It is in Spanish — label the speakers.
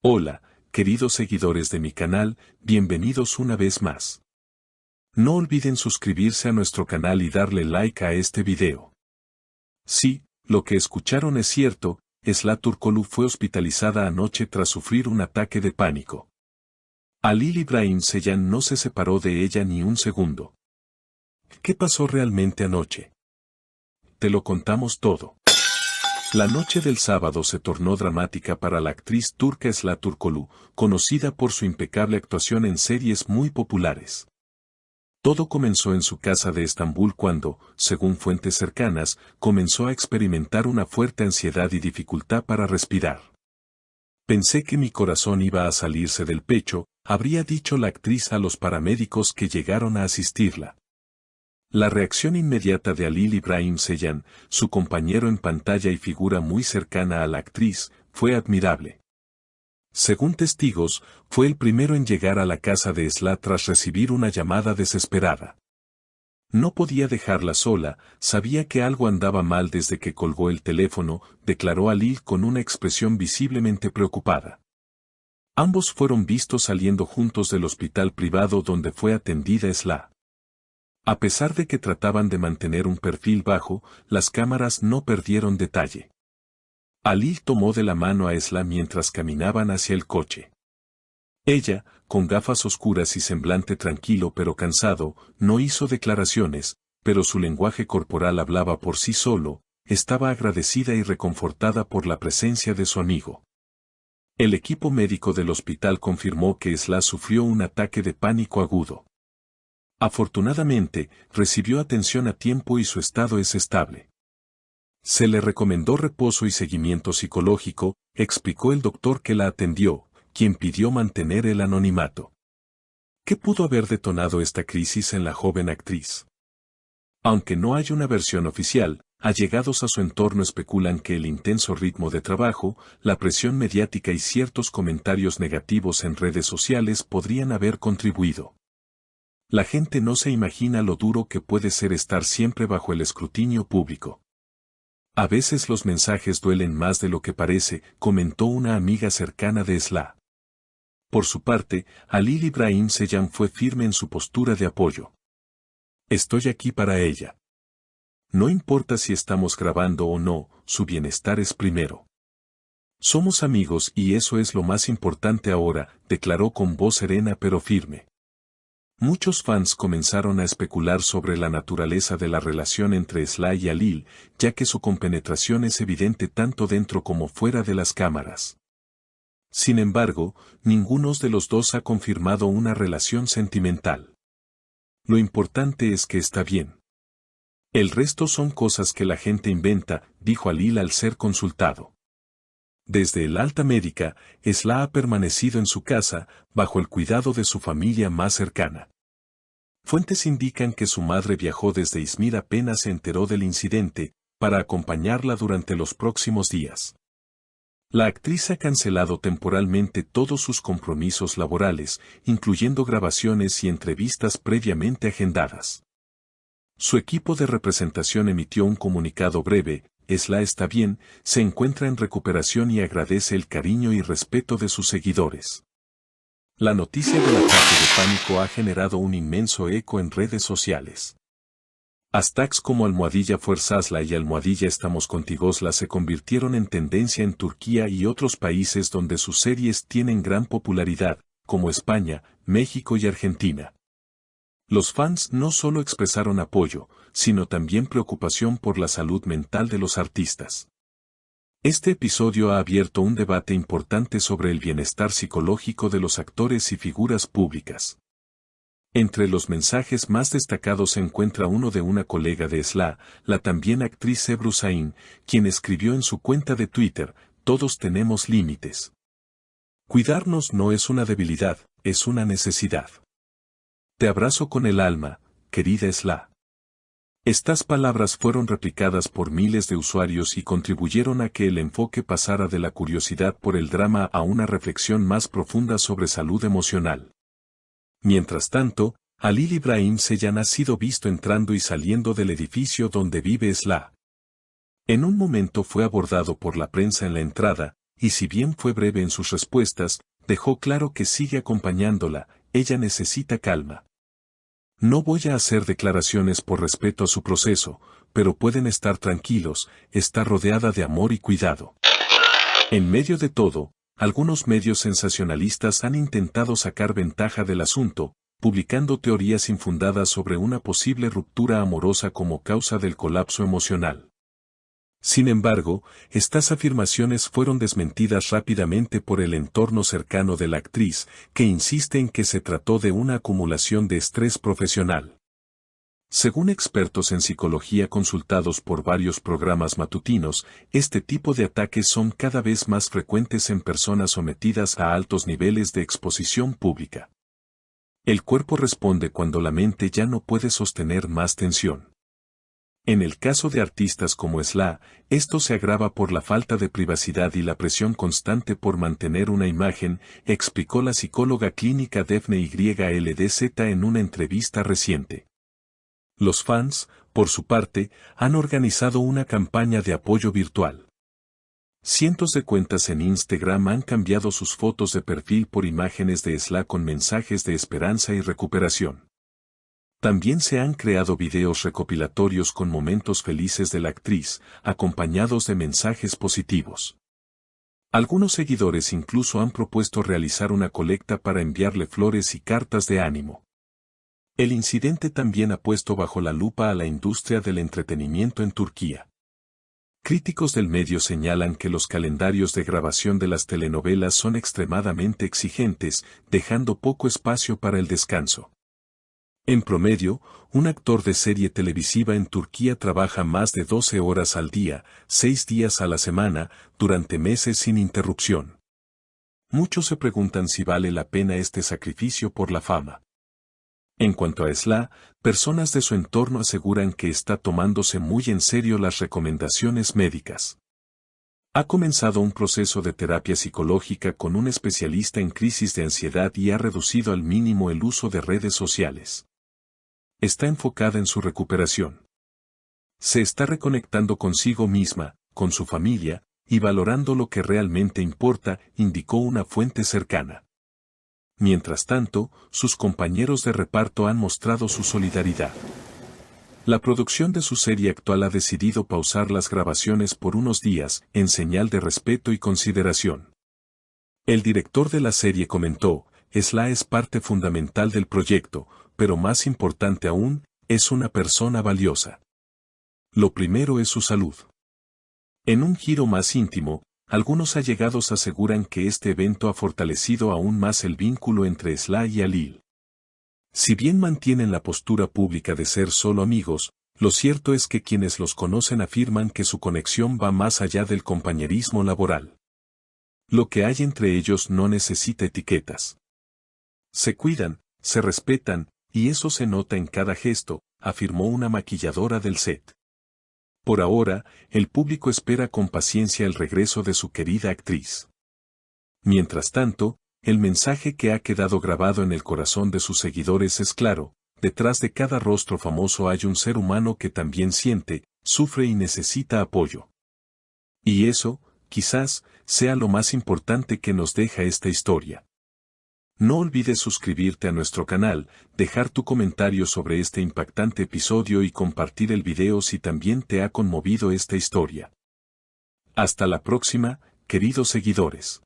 Speaker 1: Hola, queridos seguidores de mi canal, bienvenidos una vez más. No olviden suscribirse a nuestro canal y darle like a este video. Sí, lo que escucharon es cierto, Esla Turkoglu fue hospitalizada anoche tras sufrir un ataque de pánico. Halil İbrahim Ceylan no se separó de ella ni un segundo. ¿Qué pasó realmente anoche? Te lo contamos todo. La noche del sábado se tornó dramática para la actriz turca Esla Turkoglu, conocida por su impecable actuación en series muy populares. Todo comenzó en su casa de Estambul cuando, según fuentes cercanas, comenzó a experimentar una fuerte ansiedad y dificultad para respirar. Pensé que mi corazón iba a salirse del pecho, habría dicho la actriz a los paramédicos que llegaron a asistirla. La reacción inmediata de Halil İbrahim Ceylan, su compañero en pantalla y figura muy cercana a la actriz, fue admirable. Según testigos, fue el primero en llegar a la casa de Esla tras recibir una llamada desesperada. No podía dejarla sola, sabía que algo andaba mal desde que colgó el teléfono, declaró Halil con una expresión visiblemente preocupada. Ambos fueron vistos saliendo juntos del hospital privado donde fue atendida Esla. A pesar de que trataban de mantener un perfil bajo, las cámaras no perdieron detalle. Halil tomó de la mano a Esla mientras caminaban hacia el coche. Ella, con gafas oscuras y semblante tranquilo pero cansado, no hizo declaraciones, pero su lenguaje corporal hablaba por sí solo, estaba agradecida y reconfortada por la presencia de su amigo. El equipo médico del hospital confirmó que Esla sufrió un ataque de pánico agudo. Afortunadamente, recibió atención a tiempo y su estado es estable. Se le recomendó reposo y seguimiento psicológico, explicó el doctor que la atendió, quien pidió mantener el anonimato. ¿Qué pudo haber detonado esta crisis en la joven actriz? Aunque no hay una versión oficial, allegados a su entorno especulan que el intenso ritmo de trabajo, la presión mediática y ciertos comentarios negativos en redes sociales podrían haber contribuido. La gente no se imagina lo duro que puede ser estar siempre bajo el escrutinio público. A veces los mensajes duelen más de lo que parece, comentó una amiga cercana de Esla. Por su parte, Halil İbrahim Ceylan fue firme en su postura de apoyo. Estoy aquí para ella. No importa si estamos grabando o no, su bienestar es primero. Somos amigos y eso es lo más importante ahora, declaró con voz serena pero firme. Muchos fans comenzaron a especular sobre la naturaleza de la relación entre Esla y Halil, ya que su compenetración es evidente tanto dentro como fuera de las cámaras. Sin embargo, ninguno de los dos ha confirmado una relación sentimental. Lo importante es que está bien. El resto son cosas que la gente inventa, dijo Halil al ser consultado. Desde el alta médica, Esla ha permanecido en su casa, bajo el cuidado de su familia más cercana. Fuentes indican que su madre viajó desde Izmir apenas se enteró del incidente, para acompañarla durante los próximos días. La actriz ha cancelado temporalmente todos sus compromisos laborales, incluyendo grabaciones y entrevistas previamente agendadas. Su equipo de representación emitió un comunicado breve: Esla está bien, se encuentra en recuperación y agradece el cariño y respeto de sus seguidores. La noticia del ataque de pánico ha generado un inmenso eco en redes sociales. Hashtags como #Fuerzasla y #Estamos Contigosla se convirtieron en tendencia en Turquía y otros países donde sus series tienen gran popularidad, como España, México y Argentina. Los fans no solo expresaron apoyo, sino también preocupación por la salud mental de los artistas. Este episodio ha abierto un debate importante sobre el bienestar psicológico de los actores y figuras públicas. Entre los mensajes más destacados se encuentra uno de una colega de Esla, la también actriz Ebru Şahin, quien escribió en su cuenta de Twitter: todos tenemos límites. Cuidarnos no es una debilidad, es una necesidad. Te abrazo con el alma, querida Esla. Estas palabras fueron replicadas por miles de usuarios y contribuyeron a que el enfoque pasara de la curiosidad por el drama a una reflexión más profunda sobre salud emocional. Mientras tanto, Halil İbrahim Ceylan ha sido visto entrando y saliendo del edificio donde vive Esla. En un momento fue abordado por la prensa en la entrada, y si bien fue breve en sus respuestas, dejó claro que sigue acompañándola, ella necesita calma. No voy a hacer declaraciones por respeto a su proceso, pero pueden estar tranquilos, está rodeada de amor y cuidado. En medio de todo, algunos medios sensacionalistas han intentado sacar ventaja del asunto, publicando teorías infundadas sobre una posible ruptura amorosa como causa del colapso emocional. Sin embargo, estas afirmaciones fueron desmentidas rápidamente por el entorno cercano de la actriz, que insiste en que se trató de una acumulación de estrés profesional. Según expertos en psicología consultados por varios programas matutinos, este tipo de ataques son cada vez más frecuentes en personas sometidas a altos niveles de exposición pública. El cuerpo responde cuando la mente ya no puede sostener más tensión. En el caso de artistas como Sla, esto se agrava por la falta de privacidad y la presión constante por mantener una imagen, explicó la psicóloga clínica Daphne YLDZ en una entrevista reciente. Los fans, por su parte, han organizado una campaña de apoyo virtual. Cientos de cuentas en Instagram han cambiado sus fotos de perfil por imágenes de Sla con mensajes de esperanza y recuperación. También se han creado videos recopilatorios con momentos felices de la actriz, acompañados de mensajes positivos. Algunos seguidores incluso han propuesto realizar una colecta para enviarle flores y cartas de ánimo. El incidente también ha puesto bajo la lupa a la industria del entretenimiento en Turquía. Críticos del medio señalan que los calendarios de grabación de las telenovelas son extremadamente exigentes, dejando poco espacio para el descanso. En promedio, un actor de serie televisiva en Turquía trabaja más de 12 horas al día, 6 días a la semana, durante meses sin interrupción. Muchos se preguntan si vale la pena este sacrificio por la fama. En cuanto a Sla, personas de su entorno aseguran que está tomándose muy en serio las recomendaciones médicas. Ha comenzado un proceso de terapia psicológica con un especialista en crisis de ansiedad y ha reducido al mínimo el uso de redes sociales. Está enfocada en su recuperación. Se está reconectando consigo misma, con su familia, y valorando lo que realmente importa, indicó una fuente cercana. Mientras tanto, sus compañeros de reparto han mostrado su solidaridad. La producción de su serie actual ha decidido pausar las grabaciones por unos días, en señal de respeto y consideración. El director de la serie comentó, Sla es parte fundamental del proyecto, pero más importante aún, es una persona valiosa. Lo primero es su salud. En un giro más íntimo, algunos allegados aseguran que este evento ha fortalecido aún más el vínculo entre Sla y Halil. Si bien mantienen la postura pública de ser solo amigos, lo cierto es que quienes los conocen afirman que su conexión va más allá del compañerismo laboral. Lo que hay entre ellos no necesita etiquetas. Se cuidan, se respetan, y eso se nota en cada gesto, afirmó una maquilladora del set. Por ahora, el público espera con paciencia el regreso de su querida actriz. Mientras tanto, el mensaje que ha quedado grabado en el corazón de sus seguidores es claro: detrás de cada rostro famoso hay un ser humano que también siente, sufre y necesita apoyo. Y eso, quizás, sea lo más importante que nos deja esta historia. No olvides suscribirte a nuestro canal, dejar tu comentario sobre este impactante episodio y compartir el video si también te ha conmovido esta historia. Hasta la próxima, queridos seguidores.